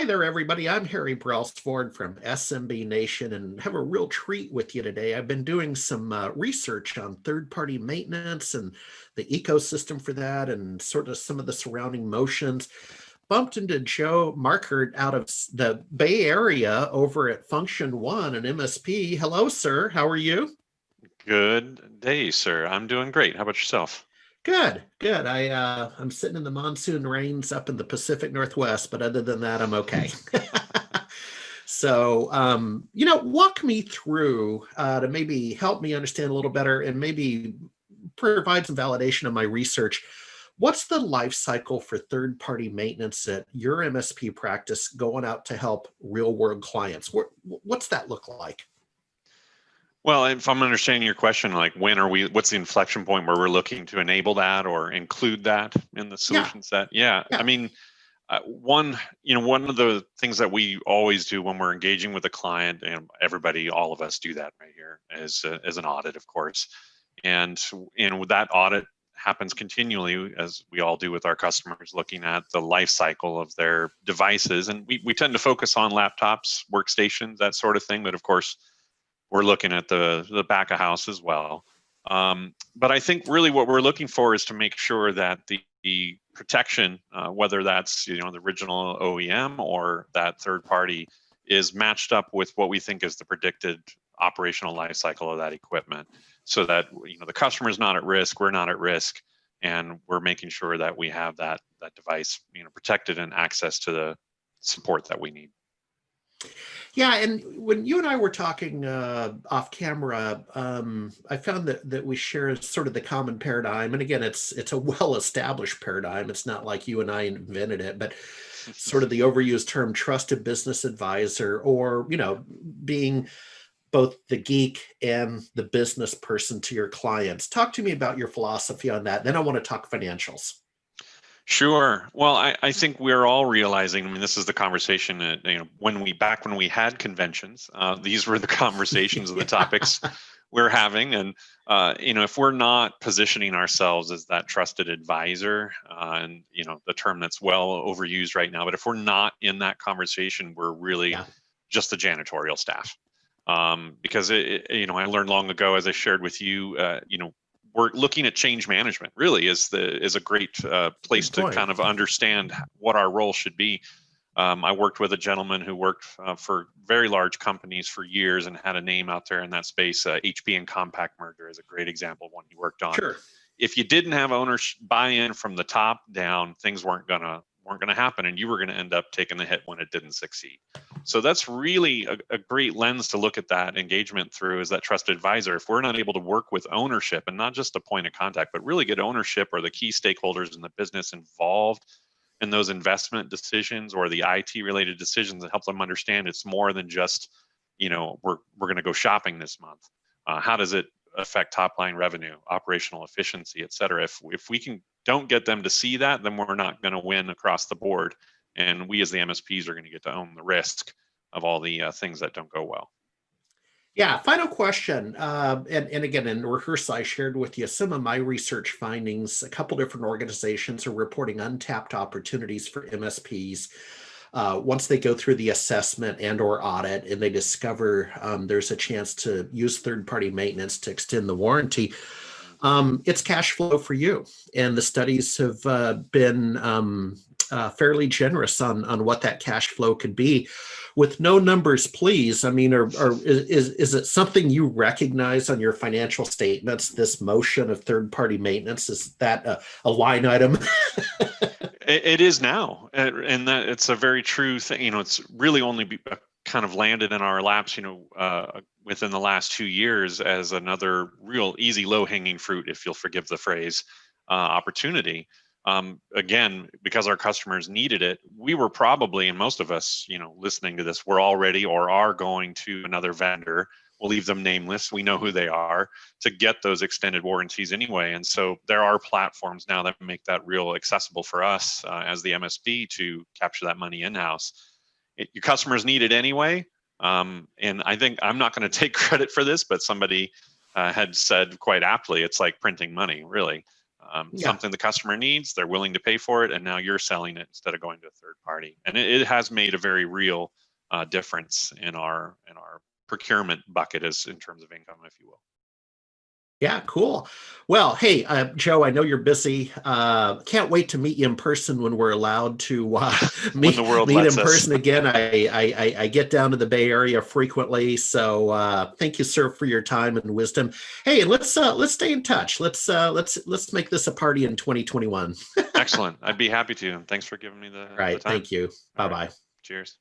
Hi there, everybody. I'm Harry Brailsford from SMB Nation and have a real treat with you today. I've been doing some research on third-party maintenance and the ecosystem for that and sort of some of the surrounding motions. Bumped into Joe Markert out of the Bay Area over at Function One, an MSP. Hello, sir. How are you? Good day, sir. I'm doing great. How about yourself? Good, good. I'm sitting in the monsoon rains up in the Pacific Northwest, but other than that, I'm okay. So, walk me through to maybe help me understand a little better and maybe provide some validation of my research. What's the life cycle for third-party maintenance at your MSP practice going out to help real-world clients? What's that look like? Well, if I'm understanding your question, like what's the inflection point where we're looking to enable that or include that in the Yeah, solution set? Yeah, I yeah. mean, one of the things that we always do when we're engaging with a client, and everybody, all of us do that right here, is an audit, of course. And that audit happens continually, as we all do with our customers, looking at the life cycle of their devices. And we tend to focus on laptops, workstations, that sort of thing. But of course, we're looking at the back of house as well. But I think really what we're looking for is to make sure that the protection, whether that's the original OEM or that third party, is matched up with what we think is the predicted operational life cycle of that equipment, so that the customer is not at risk, we're not at risk, and we're making sure that we have that device protected and access to the support that we need. Yeah, and when you and I were talking off camera, I found that we share sort of the common paradigm. And again, it's a well-established paradigm. It's not like you and I invented it, but sort of the overused term trusted business advisor, or being both the geek and the business person to your clients. Talk to me about your philosophy on that. Then I want to talk financials. Sure. Well, I think we're all realizing. I mean, this is the conversation that when we had conventions, these were the conversations and the topics we're having. And if we're not positioning ourselves as that trusted advisor, and the term that's well overused right now, but if we're not in that conversation, we're really Yeah. just the janitorial staff. Because I learned long ago, as I shared with you, we're looking at change management really is a great place Good to point. kind of understand what our role should be. I worked with a gentleman who worked for very large companies for years and had a name out there in that space. HP and Compaq merger is a great example of one he worked on. Sure. If you didn't have owners buy-in from the top down, things weren't gonna happen, and you were gonna end up taking the hit when it didn't succeed. So that's really a great lens to look at that engagement through, is that trusted advisor. If we're not able to work with ownership, and not just a point of contact, but really get ownership or the key stakeholders in the business involved in those investment decisions or the IT related decisions, and help them understand it's more than just, we're going to go shopping this month. How does it affect top line revenue, operational efficiency, et cetera? If we don't get them to see that, then we're not going to win across the board. And we as the MSPs are going to get to own the risk of all the things that don't go well. Yeah, final question. And again, in rehearsal, I shared with you some of my research findings. A couple different organizations are reporting untapped opportunities for MSPs once they go through the assessment and or audit, and they discover there's a chance to use third-party maintenance to extend the warranty. It's cash flow for you. And the studies have been fairly generous on what that cash flow could be. With no numbers, please. I mean, is it something you recognize on your financial statements? This motion of third-party maintenance, is that a line item? It is now, and that it's a very true thing. It's really only kind of landed in our laps, within the last 2 years as another real easy, low-hanging fruit, if you'll forgive the phrase, opportunity. Again, because our customers needed it, we were probably, and most of us, listening to this, were already or are going to another vendor. We'll leave them nameless. We know who they are, to get those extended warranties anyway. And so there are platforms now that make that real accessible for us as the MSP to capture that money in-house. Your customers need it anyway. And I think I'm not going to take credit for this, but somebody had said quite aptly, it's like printing money, really. Yeah. something the customer needs, they're willing to pay for it, and now you're selling it instead of going to a third party. And it has made a very real difference in our procurement bucket, as in terms of income, if you will. Yeah, cool. Well, hey, Joe, I know you're busy. Can't wait to meet you in person when we're allowed to When the world meet in lets us. person again. I get down to the Bay Area frequently, so thank you, sir, for your time and wisdom. Hey, and let's stay in touch. Let's make this a party in 2021. Excellent. I'd be happy to. And thanks for giving me the Right. time. Thank you. Bye All bye. right. Cheers.